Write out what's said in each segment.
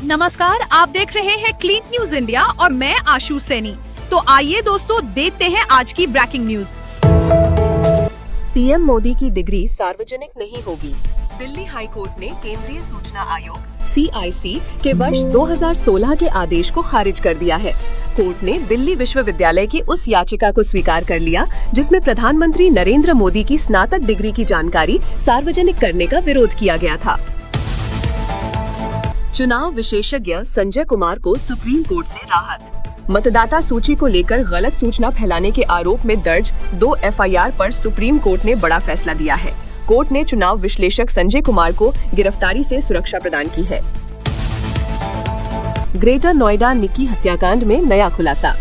नमस्कार, आप देख रहे हैं क्लीन न्यूज इंडिया और मैं आशु सैनी। तो आइए दोस्तों, देखते हैं आज की ब्रेकिंग न्यूज। पीएम मोदी की डिग्री सार्वजनिक नहीं होगी। दिल्ली हाई कोर्ट ने केंद्रीय सूचना आयोग CIC के वर्ष 2016 के आदेश को खारिज कर दिया है। कोर्ट ने दिल्ली विश्वविद्यालय की उस याचिका को स्वीकार कर लिया जिसमें प्रधानमंत्री नरेंद्र मोदी की स्नातक डिग्री की जानकारी सार्वजनिक करने का विरोध किया गया था। चुनाव विशेषज्ञ संजय कुमार को सुप्रीम कोर्ट से राहत। मतदाता सूची को लेकर गलत सूचना फैलाने के आरोप में दर्ज 2 FIR पर सुप्रीम कोर्ट ने बड़ा फैसला दिया है। कोर्ट ने चुनाव विश्लेषक संजय कुमार को गिरफ्तारी से सुरक्षा प्रदान की है। ग्रेटर नोएडा निक्की हत्याकांड में नया खुलासा।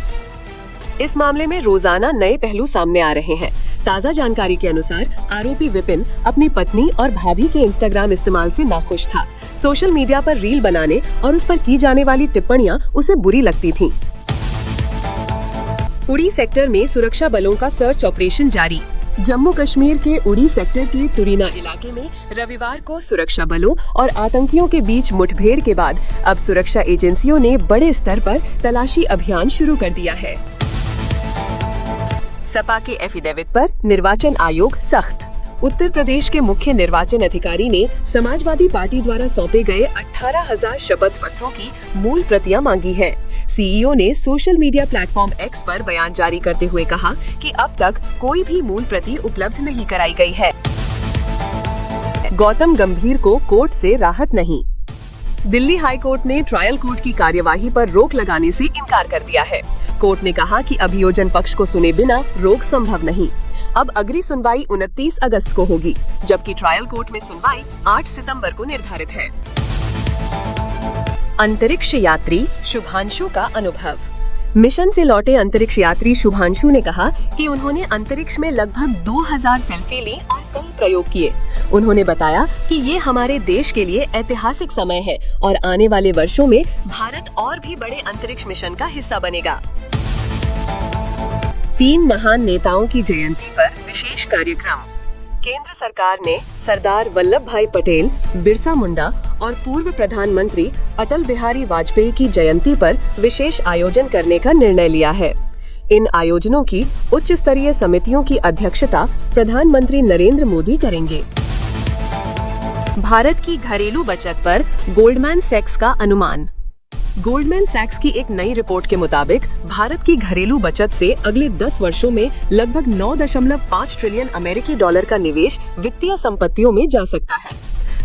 इस मामले में रोजाना नए पहलू सामने आ रहे हैं। ताज़ा जानकारी के अनुसार आरोपी विपिन अपनी पत्नी और भाभी के इंस्टाग्राम इस्तेमाल से नाखुश था। सोशल मीडिया पर रील बनाने और उस पर की जाने वाली टिप्पणियां उसे बुरी लगती थीं। उड़ी सेक्टर में सुरक्षा बलों का सर्च ऑपरेशन जारी। जम्मू कश्मीर के उड़ी सेक्टर के तुरीना इलाके में रविवार को सुरक्षा बलों और आतंकियों के बीच मुठभेड़ के बाद अब सुरक्षा एजेंसियों ने बड़े स्तर पर तलाशी अभियान शुरू कर दिया है। सपा के एफिडेविट पर निर्वाचन आयोग सख्त। उत्तर प्रदेश के मुख्य निर्वाचन अधिकारी ने समाजवादी पार्टी द्वारा सौंपे गए 18,000 शपथ पत्रों की मूल प्रतियां मांगी है। CEO ने सोशल मीडिया प्लेटफॉर्म X पर बयान जारी करते हुए कहा कि अब तक कोई भी मूल प्रति उपलब्ध नहीं कराई गई है। गौतम गंभीर को कोर्ट से राहत नहीं। दिल्ली हाई कोर्ट ने ट्रायल कोर्ट की कार्यवाही पर रोक लगाने से इनकार कर दिया है। कोर्ट ने कहा कि अभियोजन पक्ष को सुने बिना रोक संभव नहीं। अब अगली सुनवाई 29 अगस्त को होगी, जबकि ट्रायल कोर्ट में सुनवाई 8 सितंबर को निर्धारित है। अंतरिक्ष यात्री शुभांशु का अनुभव। मिशन से लौटे अंतरिक्ष यात्री शुभांशु ने कहा कि उन्होंने अंतरिक्ष में लगभग 2000 सेल्फी ली और कई प्रयोग किए। उन्होंने बताया कि ये हमारे देश के लिए ऐतिहासिक समय है और आने वाले वर्षों में भारत और भी बड़े अंतरिक्ष मिशन का हिस्सा बनेगा। 3 महान नेताओं की जयंती पर विशेष कार्यक्रम। केंद्र सरकार ने सरदार वल्लभ भाई पटेल, बिरसा मुंडा और पूर्व प्रधानमंत्री अटल बिहारी वाजपेयी की जयंती पर विशेष आयोजन करने का निर्णय लिया है। इन आयोजनों की उच्च स्तरीय समितियों की अध्यक्षता प्रधानमंत्री नरेंद्र मोदी करेंगे। भारत की घरेलू बचत पर गोल्डमैन सैक्स का अनुमान। गोल्डमैन सैक्स की एक नई रिपोर्ट के मुताबिक भारत की घरेलू बचत से अगले 10 वर्षों में लगभग 9.5 ट्रिलियन अमेरिकी डॉलर का निवेश वित्तीय संपत्तियों में जा सकता है।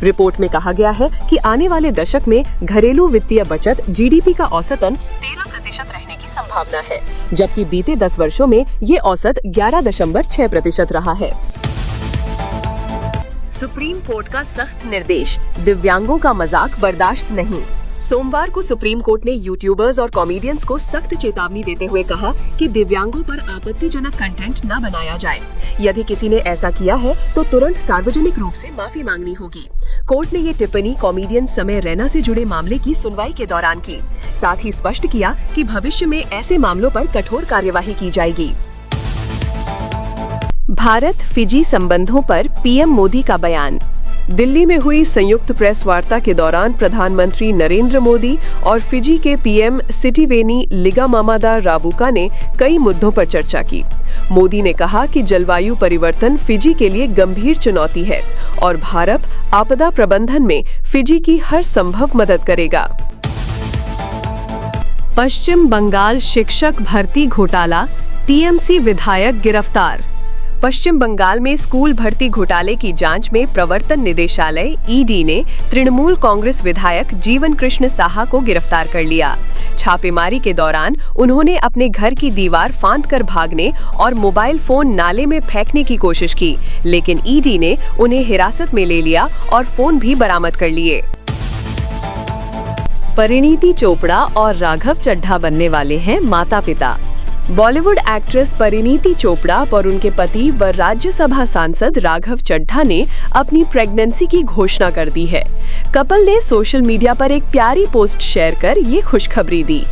रिपोर्ट में कहा गया है कि आने वाले दशक में घरेलू वित्तीय बचत GDP का औसतन 13% रहने की संभावना है, जबकि बीते 10 वर्षों में ये औसत 11.6% रहा है। सुप्रीम कोर्ट का सख्त निर्देश, दिव्यांगों का मजाक बर्दाश्त नहीं। सोमवार को सुप्रीम कोर्ट ने यूट्यूबर्स और कॉमेडियंस को सख्त चेतावनी देते हुए कहा कि दिव्यांगों पर आपत्तिजनक कंटेंट न बनाया जाए। यदि किसी ने ऐसा किया है तो तुरंत सार्वजनिक रूप से माफी मांगनी होगी। कोर्ट ने ये टिप्पणी कॉमेडियन समय रैना से जुड़े मामले की सुनवाई के दौरान की। साथ ही स्पष्ट किया कि भविष्य में ऐसे मामलों पर कठोर कार्यवाही की जाएगी। भारत फिजी संबंधों पर पीएम मोदी का बयान। दिल्ली में हुई संयुक्त प्रेस वार्ता के दौरान प्रधानमंत्री नरेंद्र मोदी और फिजी के PM सिटिवेनी लिगामामादा राबुका ने कई मुद्दों पर चर्चा की। मोदी ने कहा कि जलवायु परिवर्तन फिजी के लिए गंभीर चुनौती है और भारत आपदा प्रबंधन में फिजी की हर संभव मदद करेगा। पश्चिम बंगाल शिक्षक भर्ती घोटाला, TMC विधायक गिरफ्तार। पश्चिम बंगाल में स्कूल भर्ती घोटाले की जांच में प्रवर्तन निदेशालय ED ने तृणमूल कांग्रेस विधायक जीवन कृष्ण साहा को गिरफ्तार कर लिया। छापेमारी के दौरान उन्होंने अपने घर की दीवार फांदकर भागने और मोबाइल फोन नाले में फेंकने की कोशिश की, लेकिन ED ने उन्हें हिरासत में ले लिया और फोन भी बरामद कर लिए। परिणीति चोपड़ा और राघव चड्ढा बनने वाले हैं माता पिता। बॉलीवुड एक्ट्रेस परिणीति चोपड़ा और उनके पति व राज्यसभा सांसद राघव चड्ढा ने अपनी प्रेगनेंसी की घोषणा कर दी है। कपल ने सोशल मीडिया पर एक प्यारी पोस्ट शेयर कर ये खुशखबरी दी।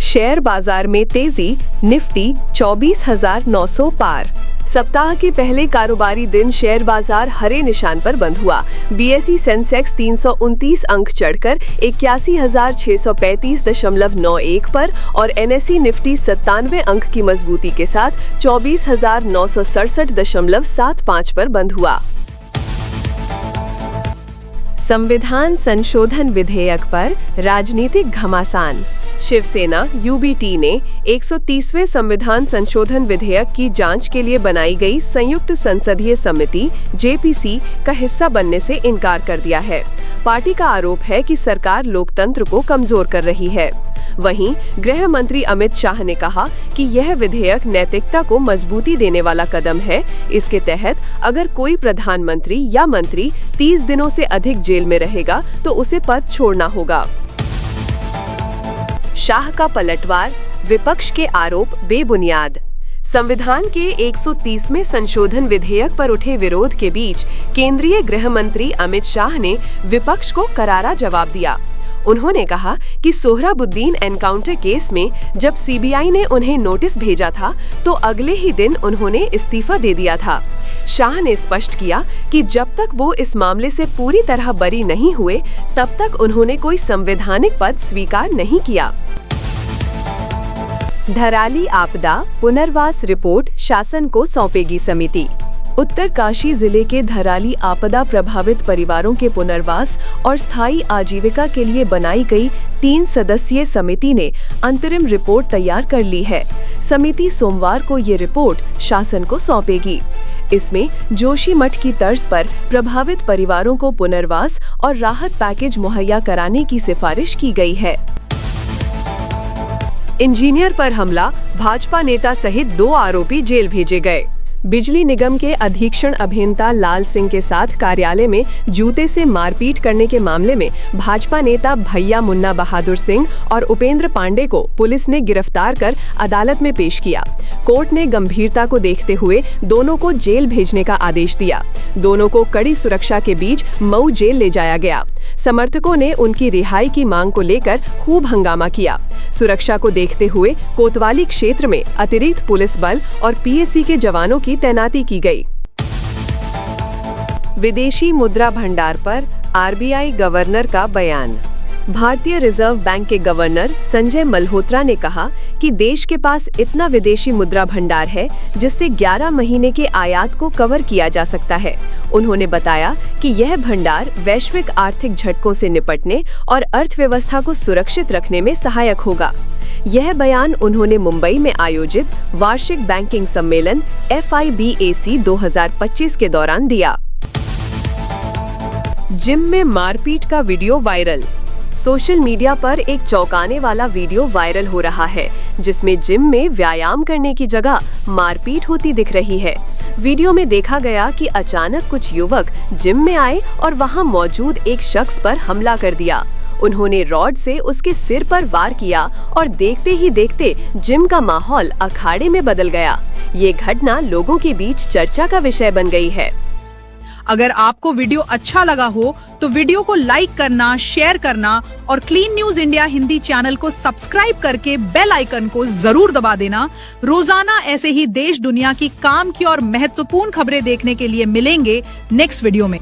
शेयर बाजार में तेजी, निफ्टी 24,900 पार। सप्ताह के पहले कारोबारी दिन शेयर बाजार हरे निशान पर बंद हुआ। बीएसई सेंसेक्स 329 अंक चढ़कर 81,635.91 पर और एनएसई निफ्टी 97 अंक की मजबूती के साथ 24,967.75 पर बंद हुआ। संविधान संशोधन विधेयक पर राजनीतिक घमासान। शिवसेना यूबीटी ने 130वें संविधान संशोधन विधेयक की जांच के लिए बनाई गई संयुक्त संसदीय समिति जेपीसी का हिस्सा बनने से इनकार कर दिया है। पार्टी का आरोप है कि सरकार लोकतंत्र को कमजोर कर रही है। वहीं गृह मंत्री अमित शाह ने कहा कि यह विधेयक नैतिकता को मजबूती देने वाला कदम है। इसके तहत अगर कोई प्रधानमंत्री या मंत्री 30 दिनों से अधिक जेल में रहेगा तो उसे पद छोड़ना होगा। शाह का पलटवार, विपक्ष के आरोप बेबुनियाद। संविधान के 130वें संशोधन विधेयक पर उठे विरोध के बीच केंद्रीय गृह मंत्री अमित शाह ने विपक्ष को करारा जवाब दिया। उन्होंने कहा कि सोहराबुद्दीन एनकाउंटर केस में जब सीबीआई ने उन्हें नोटिस भेजा था तो अगले ही दिन उन्होंने इस्तीफा दे दिया था। शाह ने स्पष्ट किया कि जब तक वो इस मामले से पूरी तरह बरी नहीं हुए तब तक उन्होंने कोई संवैधानिक पद स्वीकार नहीं किया। धराली आपदा पुनर्वास रिपोर्ट शासन को सौंपेगी समिति। उत्तरकाशी जिले के धराली आपदा प्रभावित परिवारों के पुनर्वास और स्थायी आजीविका के लिए बनाई गई 3 सदस्यीय समिति ने अंतरिम रिपोर्ट तैयार कर ली है। समिति सोमवार को ये रिपोर्ट शासन को सौंपेगी। इसमें जोशीमठ की तर्ज पर प्रभावित परिवारों को पुनर्वास और राहत पैकेज मुहैया कराने की सिफारिश की गई है। इंजीनियर पर हमला, भाजपा नेता सहित 2 आरोपी जेल भेजे गए। बिजली निगम के अधीक्षण अभियंता लाल सिंह के साथ कार्यालय में जूते से मारपीट करने के मामले में भाजपा नेता भैया मुन्ना बहादुर सिंह और उपेंद्र पांडे को पुलिस ने गिरफ्तार कर अदालत में पेश किया। कोर्ट ने गंभीरता को देखते हुए दोनों को जेल भेजने का आदेश दिया। दोनों को कड़ी सुरक्षा के बीच मऊ जेल ले जाया गया। समर्थकों ने उनकी रिहाई की मांग को लेकर खूब हंगामा किया। सुरक्षा को देखते हुए कोतवाली क्षेत्र में अतिरिक्त पुलिस बल और पीएसी के जवानों की तैनाती की गई। विदेशी मुद्रा भंडार पर आरबीआई गवर्नर का बयान। भारतीय रिजर्व बैंक के गवर्नर संजय मल्होत्रा ने कहा कि देश के पास इतना विदेशी मुद्रा भंडार है जिससे 11 महीने के आयात को कवर किया जा सकता है। उन्होंने बताया कि यह भंडार वैश्विक आर्थिक झटकों से निपटने और अर्थव्यवस्था को सुरक्षित रखने में सहायक होगा। यह बयान उन्होंने मुंबई में आयोजित वार्षिक बैंकिंग सम्मेलन FIBAC 2025 के दौरान दिया। जिम में मारपीट का वीडियो वायरल। सोशल मीडिया पर एक चौंकाने वाला वीडियो वायरल हो रहा है जिसमें जिम में व्यायाम करने की जगह मारपीट होती दिख रही है। वीडियो में देखा गया कि अचानक कुछ युवक जिम में आए और वहां मौजूद एक शख्स पर हमला कर दिया। उन्होंने रॉड से उसके सिर पर वार किया और देखते ही देखते जिम का माहौल अखाड़े में बदल गया। ये घटना लोगों के बीच चर्चा का विषय बन गई है। अगर आपको वीडियो अच्छा लगा हो तो वीडियो को लाइक करना, शेयर करना और clean news India Hindi channel को सब्सक्राइब करके बेल आइकन को जरूर दबा देना। रोजाना ऐसे ही देश दुनिया की काम की और महत्वपूर्ण खबरें देखने के लिए मिलेंगे नेक्स्ट वीडियो में।